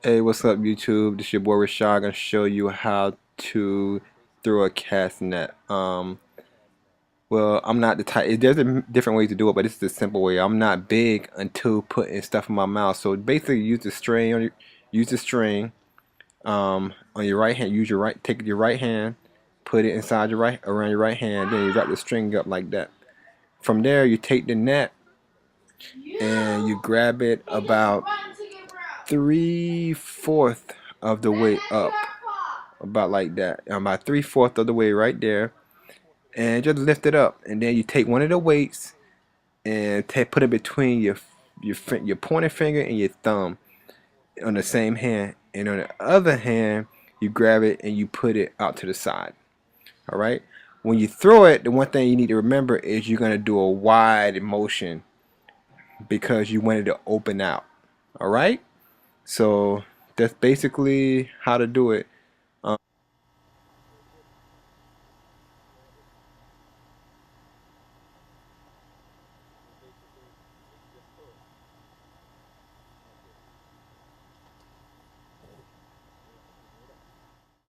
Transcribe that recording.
Hey, what's up, YouTube? This your boy Rashad. Gonna show you how to throw a cast net. Well, I'm not the type. There's a different way to do it, but this is the simple way. I'm not big until putting stuff in my mouth. So basically, use the string on your right hand. Take your right hand, put it inside around your right hand. Then you wrap the string up like that. From there, you take the net and you grab it about 3/4 of the way up, about like that, about 3/4 of the way right there, and just lift it up. And then you take one of the weights and put it between your pointer finger and your thumb on the same hand, and on the other hand you grab it and you put it out to the side. All right. When you throw it, the one thing you need to remember is you're gonna do a wide motion because you want it to open out. All right. So that's basically how to do it.